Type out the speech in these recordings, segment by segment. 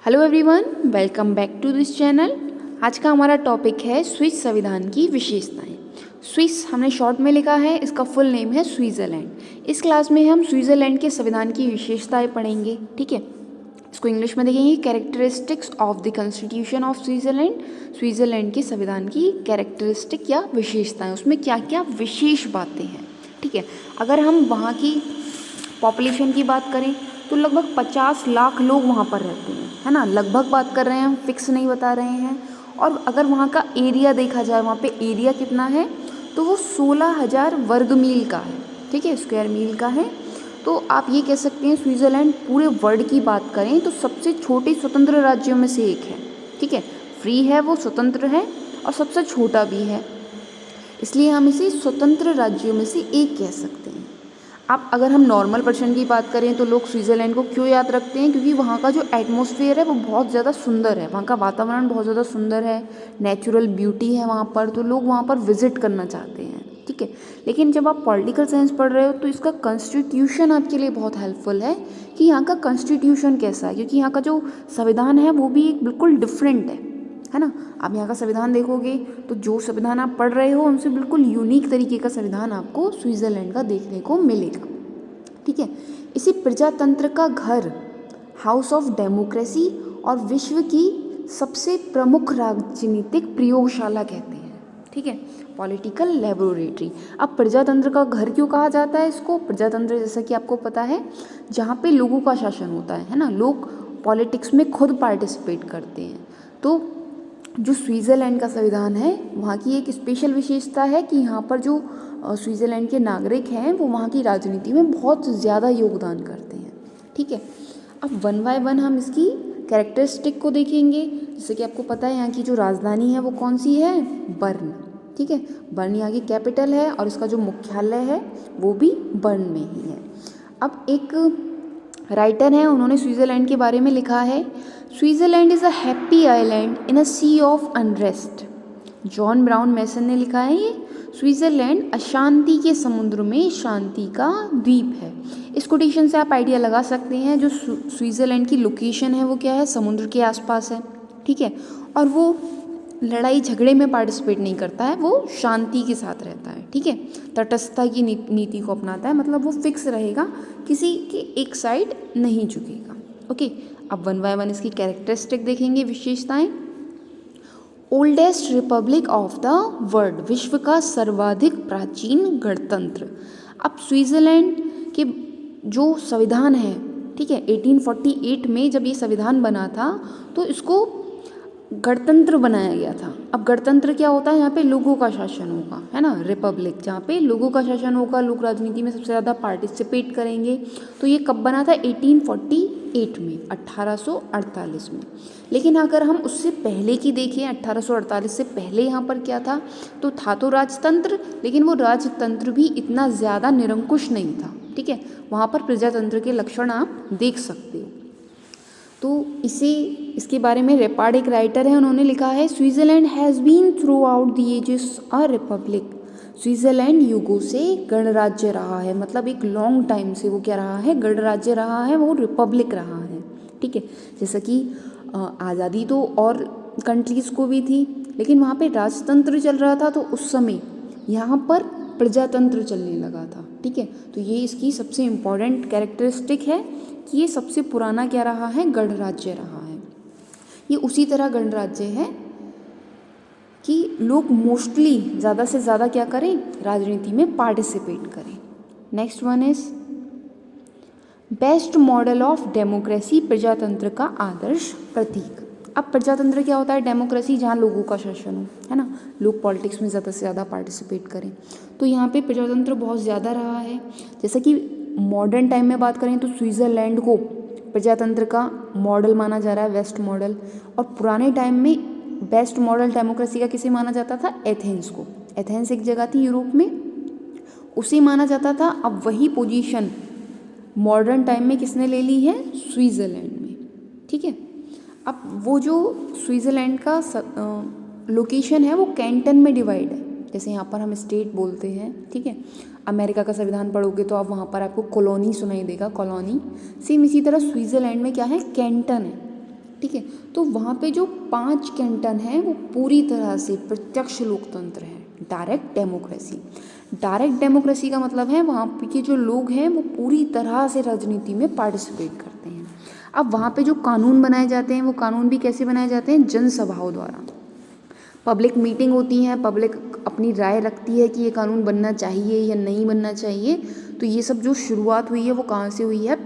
Hello everyone, welcome back to this channel. आज का हमारा टॉपिक है स्विस संविधान की विशेषताएं। स्विस हमने शॉर्ट में लिखा है, इसका फुल नेम है स्विट्ज़रलैंड। इस क्लास में हम स्विट्ज़रलैंड के संविधान की विशेषताएं पढ़ेंगे, ठीक है। इसको इंग्लिश में देखेंगे, characteristics of the constitution of Switzerland. Switzerland के संविधान की कैरेक्टरिस्टिक या विशेषताएं, उसमें क्या क्या विशेष बातें हैं, ठीक है। अगर हम वहाँ की पॉपुलेशन की बात करें तो लगभग 50 लाख लोग वहाँ पर रहते हैं, है ना। लगभग बात कर रहे हैं, हम फिक्स नहीं बता रहे हैं। और अगर वहाँ का एरिया देखा जाए, वहाँ पे एरिया कितना है तो वो 16,000 वर्ग मील का है, ठीक है, स्क्वायर मील का है। तो आप ये कह सकते हैं स्विट्ज़रलैंड पूरे वर्ल्ड की बात करें तो सबसे छोटे स्वतंत्र राज्यों में से एक है, ठीक है। फ्री है, वो स्वतंत्र है और सबसे छोटा भी है, इसलिए हम इसे स्वतंत्र राज्यों में से एक कह सकते हैं। आप अगर हम नॉर्मल पर्सन की बात करें तो लोग स्विट्ज़रलैंड को क्यों याद रखते हैं, क्योंकि वहाँ का जो एटमॉस्फेयर है वो बहुत ज़्यादा सुंदर है, वहाँ का वातावरण बहुत ज़्यादा सुंदर है, नेचुरल ब्यूटी है वहाँ पर, तो लोग वहाँ पर विजिट करना चाहते हैं, ठीक है। लेकिन जब आप पॉलिटिकल साइंस पढ़ रहे हो तो इसका कॉन्स्टिट्यूशन आपके लिए बहुत हेल्पफुल है कि यहाँ का कॉन्स्टिट्यूशन कैसा है, क्योंकि यहाँ का जो संविधान है वो भी एक बिल्कुल डिफरेंट है ना। आप यहाँ का संविधान देखोगे तो जो संविधान आप पढ़ रहे हो उनसे बिल्कुल यूनिक तरीके का संविधान आपको स्विट्ज़रलैंड का देखने को मिलेगा, ठीक है। इसे प्रजातंत्र का घर, हाउस ऑफ डेमोक्रेसी और विश्व की सबसे प्रमुख राजनीतिक प्रयोगशाला कहते हैं, ठीक है, पॉलिटिकल लेबोरेटरी। अब प्रजातंत्र का घर क्यों कहा जाता है इसको? प्रजातंत्र जैसा कि आपको पता है जहाँ पे लोगों का शासन होता है ना, लोग पॉलिटिक्स में खुद पार्टिसिपेट करते हैं। तो जो स्विट्ज़रलैंड का संविधान है वहाँ की एक स्पेशल विशेषता है कि यहाँ पर जो स्विट्ज़रलैंड के नागरिक हैं वो वहाँ की राजनीति में बहुत ज़्यादा योगदान करते हैं, ठीक है। अब वन बाय वन हम इसकी कैरेक्टरिस्टिक को देखेंगे। जैसे कि आपको पता है यहाँ की जो राजधानी है वो कौन सी है? बर्न, ठीक है। बर्न यहाँ की कैपिटल है और इसका जो मुख्यालय है वो भी बर्न में ही है। अब एक राइटर हैं, उन्होंने स्विट्ज़रलैंड के बारे में लिखा है, Switzerland is a happy island in a sea of unrest. John Brown Mason ने लिखा है ये, स्विट्ज़रलैंड अशांति के समुद्र में शांति का द्वीप है। इस कोटेशन से आप आइडिया लगा सकते हैं जो स्विट्ज़रलैंड की लोकेशन है वो क्या है, समुद्र के आसपास है, ठीक है। और वो लड़ाई झगड़े में पार्टिसिपेट नहीं करता है, वो शांति के साथ रहता है, ठीक है। तटस्थता की नीति को अपनाता है, मतलब वो फिक्स रहेगा, किसी के एक साइड नहीं झुकेगा, ओके। अब वन बाय वन इसकी कैरेक्टरिस्टिक देखेंगे, विशेषताएं। Oldest Republic of the world, विश्व का सर्वाधिक प्राचीन गणतंत्र। अब स्विट्ज़रलैंड के जो संविधान है, ठीक है, 1848 में जब ये संविधान बना था तो इसको गणतंत्र बनाया गया था। अब गणतंत्र क्या होता है? यहाँ पे लोगों का शासन होगा, है ना, रिपब्लिक जहाँ पे लोगों का शासन होगा, लोग राजनीति में सबसे ज़्यादा पार्टिसिपेट करेंगे। तो ये कब बना था? 1848 में, 1848 में। लेकिन अगर हम उससे पहले की देखें, 1848 से पहले यहाँ पर क्या था? तो था तो राजतंत्र, लेकिन वो राजतंत्र भी इतना ज़्यादा निरंकुश नहीं था, ठीक है। वहाँ पर प्रजातंत्र के लक्षण आप देख सकते हो। तो इसके बारे में रेपार्ड एक राइटर है, उन्होंने लिखा है, Switzerland has been throughout the ages a republic. Switzerland युगों से गणराज्य रहा है, मतलब एक लॉन्ग टाइम से वो क्या रहा है? गणराज्य रहा है, वो रिपब्लिक रहा है, ठीक है। जैसा कि आज़ादी तो और कंट्रीज़ को भी थी, लेकिन वहाँ पे राजतंत्र चल रहा था, तो उस समय यहाँ पर प्रजातंत्र चलने लगा था, ठीक है। तो ये इसकी सबसे इम्पॉर्टेंट कैरेक्टरिस्टिक है कि ये सबसे पुराना क्या रहा है? गणराज्य रहा है। ये उसी तरह गणराज्य है कि लोग मोस्टली ज़्यादा से ज़्यादा क्या करें? राजनीति में पार्टिसिपेट करें। Next one is best model of democracy, प्रजातंत्र का आदर्श प्रतीक। अब प्रजातंत्र क्या होता है? डेमोक्रेसी, जहाँ लोगों का शासन हो, है ना, लोग पॉलिटिक्स में ज़्यादा से ज़्यादा पार्टिसिपेट करें। तो यहाँ पे प्रजातंत्र बहुत ज़्यादा रहा है। जैसा कि मॉडर्न टाइम में बात करें तो स्विट्ज़रलैंड को प्रजातंत्र का मॉडल माना जा रहा है, वेस्ट मॉडल। और पुराने टाइम में बेस्ट मॉडल डेमोक्रेसी का किसे माना जाता था? एथेंस को। एथेंस एक जगह थी यूरोप में, उसे माना जाता था। अब वही पोजीशन मॉडर्न टाइम में किसने ले ली है? स्विट्ज़रलैंड में, ठीक है। अब वो जो स्विट्ज़रलैंड का लोकेशन है वो कैंटन में डिवाइड है, जैसे यहाँ पर हम स्टेट बोलते हैं, ठीक है। अमेरिका का संविधान पढ़ोगे तो आप वहाँ पर आपको कॉलोनी सुनाई देगा, कॉलोनी। सेम इसी तरह स्विट्ज़रलैंड में क्या है? कैंटन है, ठीक है। तो वहाँ पे जो 5 कैंटन हैं वो पूरी तरह से प्रत्यक्ष लोकतंत्र है, डायरेक्ट डेमोक्रेसी। डायरेक्ट डेमोक्रेसी का मतलब है वहाँ पे के जो लोग हैं वो पूरी तरह से राजनीति में पार्टिसिपेट करते हैं। अब वहाँ पे जो कानून बनाए जाते हैं वो कानून भी कैसे बनाए जाते हैं, जनसभाओं द्वारा। पब्लिक मीटिंग होती है, पब्लिक अपनी राय रखती है कि ये कानून बनना चाहिए या नहीं बनना चाहिए। तो ये सब जो शुरुआत हुई है वो कहाँ से हुई है,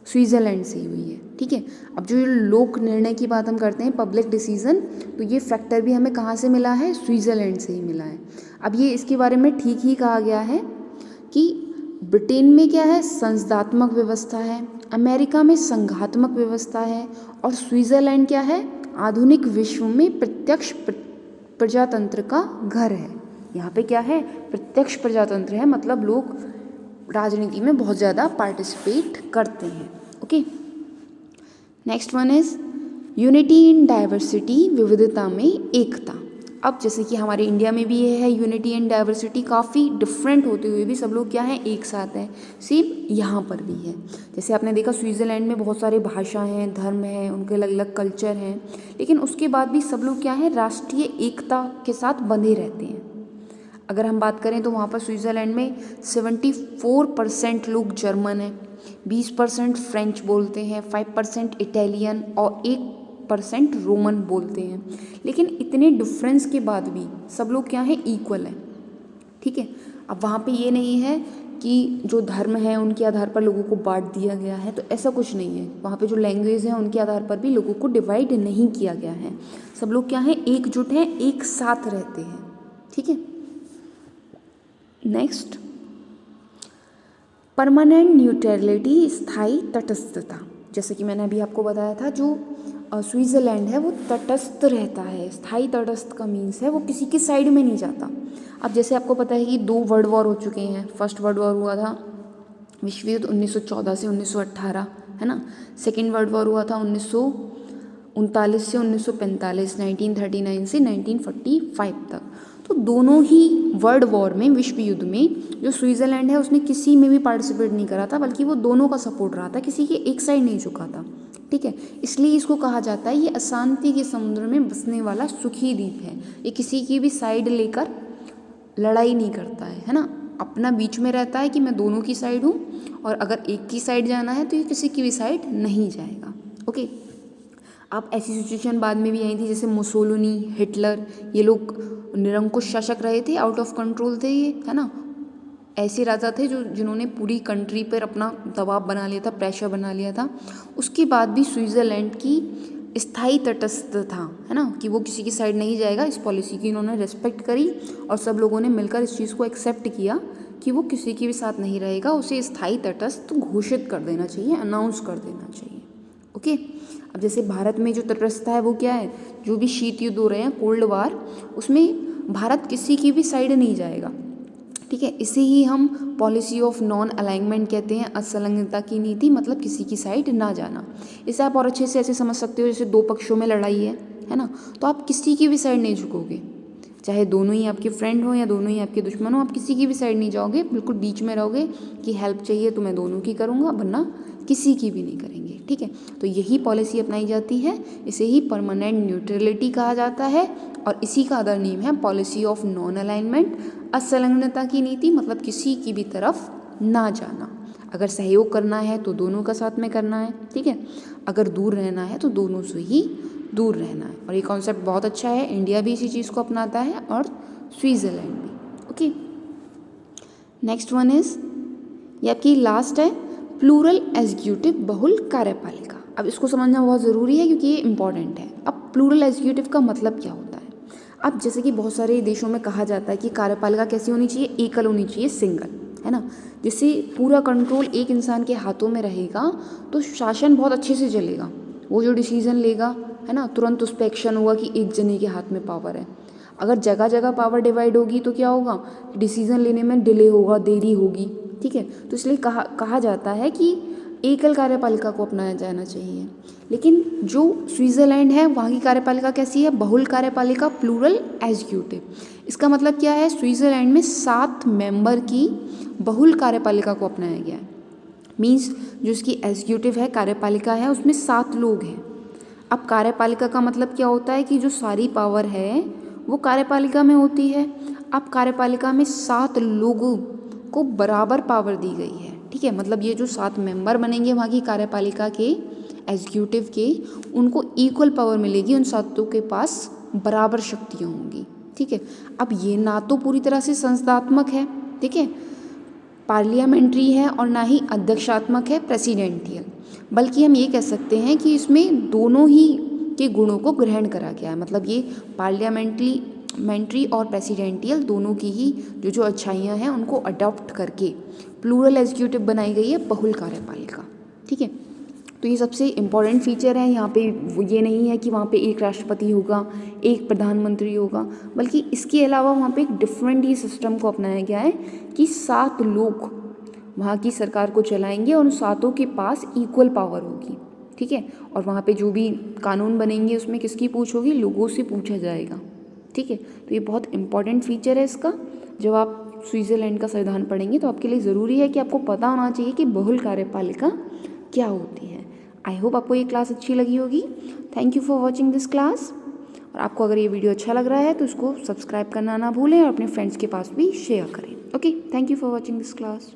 स्विट्ज़रलैंड से ही हुई है, ठीक है। अब जो लोक निर्णय की बात हम करते हैं, पब्लिक डिसीजन, तो ये फैक्टर भी हमें कहाँ से मिला है, स्विट्ज़रलैंड से ही मिला है। अब ये इसके बारे में ठीक ही कहा गया है कि ब्रिटेन में क्या है, संसदात्मक व्यवस्था है, अमेरिका में संघात्मक व्यवस्था है, और स्विट्ज़रलैंड क्या है, आधुनिक विश्व में प्रत्यक्ष प्रजातंत्र का घर है। यहाँ पे क्या है, प्रत्यक्ष प्रजातंत्र है, मतलब लोग राजनीति में बहुत ज़्यादा पार्टिसिपेट करते हैं। Okay, next one is unity in diversity, विविधता में एकता। अब जैसे कि हमारे इंडिया में भी ये है यूनिटी एंड डाइवर्सिटी, काफ़ी डिफरेंट होते हुए भी सब लोग क्या हैं, एक साथ हैं। सेम यहाँ पर भी है। जैसे आपने देखा स्विट्ज़रलैंड में बहुत सारे भाषा हैं, धर्म हैं, उनके अलग अलग कल्चर हैं, लेकिन उसके बाद भी सब लोग क्या हैं, राष्ट्रीय एकता के साथ बंधे रहते हैं। अगर हम बात करें तो वहाँ पर स्विट्ज़रलैंड में 74% लोग जर्मन हैं, 20% फ्रेंच बोलते हैं, 5% इटालियन और 1% रोमन बोलते हैं। लेकिन इतने डिफरेंस के बाद भी सब लोग क्या हैं, इक्वल हैं, ठीक है। अब वहाँ पे ये नहीं है कि जो धर्म है उनके आधार पर लोगों को बांट दिया गया है, तो ऐसा कुछ नहीं है। वहाँ पे जो लैंग्वेज है उनके आधार पर भी लोगों को डिवाइड नहीं किया गया है। सब लोग क्या हैं, एकजुट हैं, एक साथ रहते हैं, ठीक है। नेक्स्ट, परमानेंट न्यूट्रलिटी, स्थायी तटस्थता। जैसे कि मैंने अभी आपको बताया था, जो स्विट्ज़रलैंड है वो तटस्थ रहता है। स्थायी तटस्थ का मीन्स है वो किसी की साइड में नहीं जाता। अब जैसे आपको पता है कि 2 वर्ल्ड वॉर हो चुके हैं। फर्स्ट वर्ल्ड वॉर हुआ था विश्व युद्ध 1914 से 1918, है ना। सेकेंड वर्ल्ड वॉर हुआ था 1939 से 1945, 1939 से 1945 तक। तो दोनों ही वर्ल्ड वॉर में, विश्व युद्ध में, जो स्विट्ज़रलैंड है उसने किसी में भी पार्टिसिपेट नहीं करा था, बल्कि वो दोनों का सपोर्ट रहा था, किसी के एक साइड नहीं झुका था, ठीक है। इसलिए इसको कहा जाता है ये अशांति के समुद्र में बसने वाला सुखी द्वीप है। ये किसी की भी साइड लेकर लड़ाई नहीं करता है ना। अपना बीच में रहता है कि मैं दोनों की साइड हूँ, और अगर एक की साइड जाना है तो ये किसी की भी साइड नहीं जाएगा। ओके, अब ऐसी सिचुएशन बाद में भी आई थी, जैसे मुसोलिनी, हिटलर, ये लोग निरंकुश शासक रहे थे, आउट ऑफ कंट्रोल थे ये, है ना। ऐसे राजा थे जिन्होंने पूरी कंट्री पर अपना दबाव बना लिया था, प्रेशर बना लिया था। उसके बाद भी स्विट्ज़रलैंड की स्थायी तटस्थ था, है ना, कि वो किसी की साइड नहीं जाएगा। इस पॉलिसी की इन्होंने रिस्पेक्ट करी और सब लोगों ने मिलकर इस चीज़ को एक्सेप्ट किया कि वो किसी के भी साथ नहीं रहेगा, उसे स्थायी तटस्थ घोषित कर देना चाहिए, अनाउंस कर देना चाहिए। ओके, अब जैसे भारत में जो तटस्थता है वो क्या है, जो भी शीत युद्ध हो रहे हैं, कोल्ड वार, उसमें भारत किसी की भी साइड नहीं जाएगा, ठीक है। इसे ही हम पॉलिसी ऑफ नॉन अलाइनमेंट कहते हैं, असंलग्नता की नीति, मतलब किसी की साइड ना जाना। इसे आप और अच्छे से ऐसे समझ सकते हो, जैसे 2 पक्षों में लड़ाई है ना, तो आप किसी की भी साइड नहीं झुकोगे, चाहे दोनों ही आपके फ्रेंड हो या दोनों ही आपके दुश्मन हो, आप किसी की भी साइड नहीं जाओगे, बिल्कुल बीच में रहोगे कि हेल्प चाहिए तो मैं दोनों की करूँगा, वरना किसी की भी नहीं करेंगे, ठीक है। तो यही पॉलिसी अपनाई जाती है, इसे ही परमानेंट न्यूट्रलिटी कहा जाता है, और इसी का अदर नेम है पॉलिसी ऑफ नॉन अलाइनमेंट, असंलग्नता की नीति, मतलब किसी की भी तरफ ना जाना। अगर सहयोग करना है तो दोनों का साथ में करना है, ठीक है। अगर दूर रहना है तो दोनों से ही दूर रहना है। और ये कॉन्सेप्ट बहुत अच्छा है, इंडिया भी इसी चीज़ को अपनाता है और स्विट्ज़रलैंड भी। ओके, नेक्स्ट वन इज, ये आपकी लास्ट है, प्लूरल एग्जीक्यूटिव, बहुल कार्यपालिका। अब इसको समझना बहुत ज़रूरी है क्योंकि ये इंपॉर्टेंट है। अब प्लूरल एग्जीक्यूटिव का मतलब क्या होता है। अब जैसे कि बहुत सारे देशों में कहा जाता है कि कार्यपालिका कैसी होनी चाहिए, एकल होनी चाहिए, सिंगल, है ना। जिससे पूरा कंट्रोल एक इंसान के हाथों में रहेगा तो शासन बहुत अच्छे से चलेगा। वो जो डिसीजन लेगा, है ना, तुरंत उस पर एक्शन होगा कि एक जने के हाथ में पावर है। अगर जगह जगह पावर डिवाइड होगी तो क्या होगा, डिसीजन लेने में डिले होगा, देरी होगी, ठीक है। तो इसलिए कहा जाता है कि एकल कार्यपालिका को अपनाया जाना चाहिए। लेकिन जो स्विट्ज़रलैंड है वहाँ की कार्यपालिका कैसी है, बहुल कार्यपालिका, प्लूरल एग्जीक्यूटिव। इसका मतलब क्या है, स्विट्ज़रलैंड में 7 मेंबर की बहुल कार्यपालिका को अपनाया गया है। मीन्स जो इसकी एग्जीक्यूटिव है, कार्यपालिका है, उसमें 7 लोग हैं। अब कार्यपालिका का मतलब क्या होता है कि जो सारी पावर है वो कार्यपालिका में होती है। अब कार्यपालिका में 7 लोगों को बराबर पावर दी गई है, ठीक है। मतलब ये जो 7 मेंबर बनेंगे वहाँ की कार्यपालिका के, एग्जीक्यूटिव के, उनको इक्वल पावर मिलेगी, उन 7 के पास बराबर शक्तियाँ होंगी, ठीक है। अब ये ना तो पूरी तरह से संसदात्मक है, ठीक है, पार्लियामेंट्री है, और ना ही अध्यक्षात्मक है, प्रेसिडेंटियल, बल्कि हम ये कह सकते हैं कि इसमें दोनों ही के गुणों को ग्रहण करा गया है। मतलब ये पार्लियामेंट्री और प्रेसिडेंटियल दोनों की ही जो जो अच्छाइयाँ हैं उनको अडॉप्ट करके प्लूरल एग्जीक्यूटिव बनाई गई है, बहुल कार्यपालिका, ठीक है। तो ये सबसे इम्पॉर्टेंट फीचर है। यहाँ पे ये नहीं है कि वहाँ पे एक राष्ट्रपति होगा, एक प्रधानमंत्री होगा, बल्कि इसके अलावा वहाँ पे एक डिफरेंट ही सिस्टम को अपनाया गया है कि 7 लोग वहाँ की सरकार को चलाएंगे और उन 7 के पास इक्वल पावर होगी, ठीक है। और वहाँ पे जो भी कानून बनेंगे उसमें किसकी पूछ होगी? लोगों से पूछा जाएगा, ठीक है। तो ये बहुत इंपॉर्टेंट फीचर है इसका। जब आप स्विट्ज़रलैंड का संविधान पढ़ेंगे तो आपके लिए ज़रूरी है कि आपको पता होना चाहिए कि बहुल कार्यपालिका क्या होती है। आई होप आपको ये क्लास अच्छी लगी होगी। Thank you for watching this class. और आपको अगर ये वीडियो अच्छा लग रहा है तो इसको सब्सक्राइब करना ना भूलें और अपने फ्रेंड्स के पास भी शेयर करें। Okay, thank you for watching this class.